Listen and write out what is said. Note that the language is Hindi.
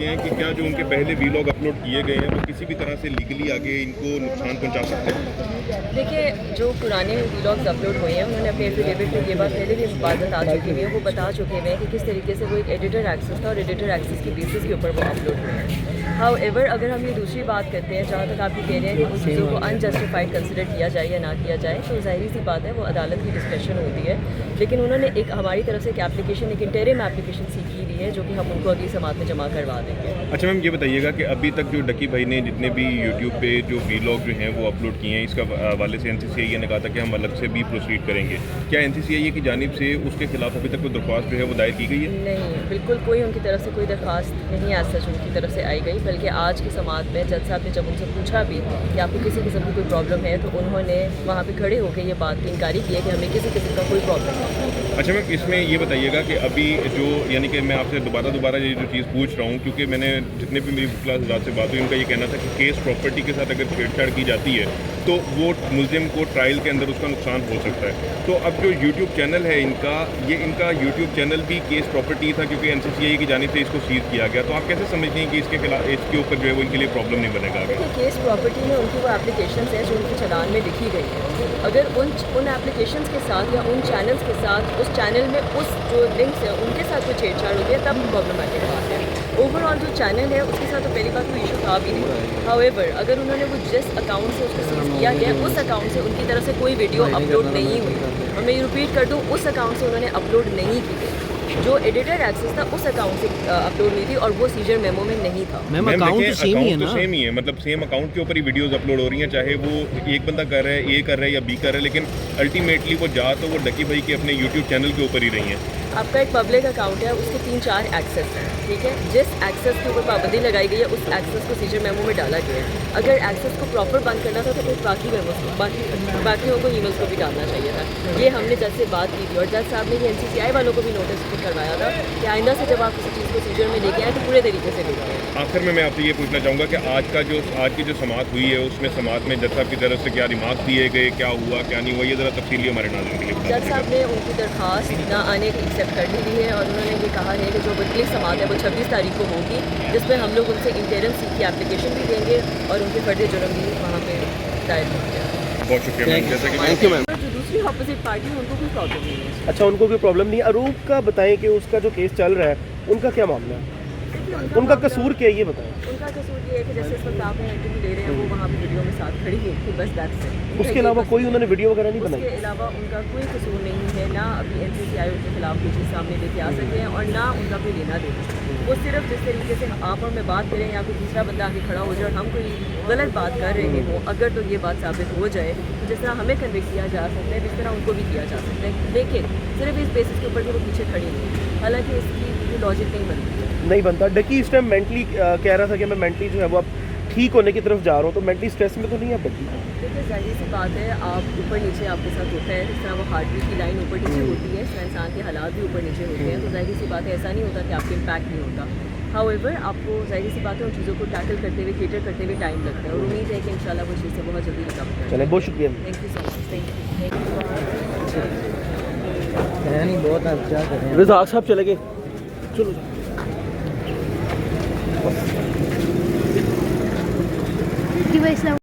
समझते हैं कि क्या जो उनके पहले वीलॉग अपलोड किए गए हैं वो किसी भी तरह से लीगली आगे इनको नुकसान पहुंचा सकते हैं? देखिए, जो पुराने वीलॉग्स अपलोड हुए हैं उन्होंने अपने एफिडेविट में ये बात पहले भी बात आ चुकी हुई है, वो बता चुके हुए हैं कि किस तरीके से वो एक एडिटर एक्सेस था और एडिटर एक्सेस की बेसिस के ऊपर वो अपलोड हुए हैं। हाउएवर अगर हम ये दूसरी बात करते हैं, जहाँ तक आप ये कह रहे हैं कि उन चीज़ों को अनजस्टिफाइड कंसिडर किया जाए या ना किया जाए, तो ज़ाहिर सी बात है वो अदालत की डिस्कशन होती है। लेकिन उन्होंने एक हमारी तरफ से एक एप्लीकेशन, एक इंटरिम एप्लीकेशन सीखी हुई है जो कि हम उनको अगली समात में जमा करवा देंगे। अच्छा मैम, ये बताइएगा कि अभी तक जो डकी भाई ने जितने भी यूट्यूब पे जो वीलॉग जो हैं वो अपलोड किए हैं, इसका हवाले से NCCI ने कहा था कि हम अलग से भी प्रोसीड करेंगे। क्या NCCI की जानिब से उसके खिलाफ अभी तक कोई दरख्वास्त जो है वो दायर की गई है? नहीं, बिल्कुल कोई उनकी तरफ से कोई दरख्वास्त नहीं आज सच उनकी तरफ से आई गई, बल्कि आज की समात में जज साहब ने जब उनसे पूछा भी कि आपको किसी किस्म की कोई प्रॉब्लम है, तो उन्होंने वहाँ पे खड़े होकर ये बात की इनकारी की है कि हमें किसी किस्म का कोई प्रॉब्लम नहीं है। अच्छा मैम, इसमें ये बताइएगा कि अभी जो यानी कि मैं आपसे दोबारा ये जो चीज़ पूछ रहा हूँ, क्योंकि मैंने जितने भी मेरी क्लास हज़ार से बात हुई उनका ये कहना था कि केस प्रॉपर्टी के साथ अगर छेड़छाड़ की जाती है तो वो मुलजिम को ट्रायल के अंदर उसका नुकसान हो सकता है। तो अब जो यूट्यूब चैनल है इनका यूट्यूब चैनल भी केस प्रॉपर्टी था, क्योंकि NCCI की जानिब से इसको सीज किया गया। तो आप कैसे समझते हैं कि इसके खिलाफ, इसके ऊपर जो है वो इनके लिए प्रॉब्लम नहीं बनेगा? देखिए, केस प्रॉपर्टी में उनकी वो एप्लीकेशंस हैं जो उनके चालान में लिखी गई है। अगर उन एप्लीकेशंस के साथ या उन चैनल्स के साथ, उस चैनल में उस जो लिंक्स हैं उनके साथ कोई छेड़छाड़ होती है, तब प्रॉब्लमेटिक बात है। ओवरऑल जो चैनल है उसके साथ तो पहली बात कोई इशू था भी नहीं। हाउएवर अगर उन्होंने वो जिस अकाउंट से उसको सीज किया गया उस अकाउंट से उनकी तरफ से कोई वीडियो अपलोड नहीं हुई, और मैं ये रिपीट कर दूँ, उस अकाउंट से उन्होंने अपलोड नहीं की गई। जो एडिटर एक्सेस था उस अकाउंट से अपलोड हुई थी और वो सीजर मेमो में नहीं था। मैम अकाउंट तो सेम ही है ना? सेम ही है, मतलब सेम अकाउंट के ऊपर ही वीडियोस अपलोड हो रही हैं, चाहे वो एक बंदा कर रहा है, A कर रहा है या B कर रहा है, लेकिन अल्टीमेटली वो तो वो डकी भाई के अपने यूट्यूब चैनल के ऊपर ही रही हैं। आपका एक पब्लिक अकाउंट है, उसके 3-4 एक्सेस हैं, ठीक है। जिस एक्सेस के ऊपर पाबंदी लगाई गई है उस एक्सेस को सीजर मेमो में डाला गया है। अगर एक्सेस को प्रॉपर बंद करना था तो फिर बाकी मेमोस को, बाकियों को ईमेल्स को भी डालना चाहिए था। ये हमने जज से बात की थी और जज साहब ने ये NCCI वालों को भी नोटिस भी करवाया था कि आइंदा से जब आप किसी चीज़ को सीजर में लेके आए तो पूरे तरीके से लेके आए। आखिर में मैं आपसे ये पूछना चाहूँगा कि आज की जो समात हुई है उसमें समात में जज साहब की तरफ से क्या रिमार्क दिए गए, क्या हुआ क्या नहीं हुआ, ये ज़रा तफसीली हमारे नाज़रीन के लिए बता जज साहब ने उनकी दरख्वास्त ना आने की एक्सेप्ट कर ली है और उन्होंने ये कहा है कि जो अगली समात है वो 26 तारीख को होगी, जिसमें हम लोग उनसे इंटरिम सीख की एप्लीकेशन भी देंगे और उनके फर्द जुर्म भी वहाँ पे दायर होंगे। बहुत शुक्रिया मैम। जैसा कि थैंक यू मैम। जो दूसरी अपोजिट पार्टी है उनको कोई प्रॉब्लम नहीं है। अच्छा, उनको कोई प्रॉब्लम नहीं। अरूप का बताएं कि उसका जो केस चल रहा है उनका क्या मामला है, उनका कसूर क्या है ये बताएं। उनका कसूर ये है कि जैसे इस वक्त आप इंटरव्यू ले रहे हैं वो वहाँ पे वीडियो में साथ खड़ी हुई थी, बस दैट्स इट। उसके अलावा कोई उन्होंने वीडियो वगैरह नहीं बनाई? उसके अलावा उनका कोई कसूर नहीं है, ना अभी NCCI उनके खिलाफ कुछ सामने लेके आ सकते हैं और ना उनका कोई लेना देना। वो सिर्फ जिस तरीके से आप और मैं बात करें या कोई दूसरा बंदा आगे खड़ा हो जाए और हम कोई गलत बात कर रहे हो, अगर तो ये बात साबित हो जाए तो जिस तरह हमें कन्विक्ट किया जा सकता है, इस तरह उनको भी किया जा सकता है, लेकिन सिर्फ इस बेसिस के ऊपर कि वो पीछे खड़ी नहीं। हालांकि इसकी लॉजिक नहीं बनती है, नहीं बनता। डकी इस टाइम मेंटली कह रहा था कि मैं मेंटली जो है वो अब ठीक होने की तरफ जा रहा हूँ, तो मेंटली स्ट्रेस में तो नहीं है डकी? देखिए, जाहिर सी बात है, आप ऊपर नीचे आपके साथ होता है, जिस तरह वो हार्ट बीट की लाइन ऊपर नीचे होती है, इस तरह इंसान के हालात भी ऊपर नीचे होते हैं, तो जाहिर सी बात है ऐसा नहीं होता कि आपको इम्पैक्ट नहीं होता। हाउएवर आपको जाहिर सी बात है उन चीज़ों को टैकल करते हुए, केटर करते हुए टाइम लगता है और उम्मीद है कि इंशाल्लाह वो चीज़ से बहुत जल्दी रिकवर करें। चलें, बहुत शुक्रिया। Thank you so much. Thank you. है नहीं बहुत, आप क्या करें। रज़ाक साहब चले गए, चलो। कि वैसा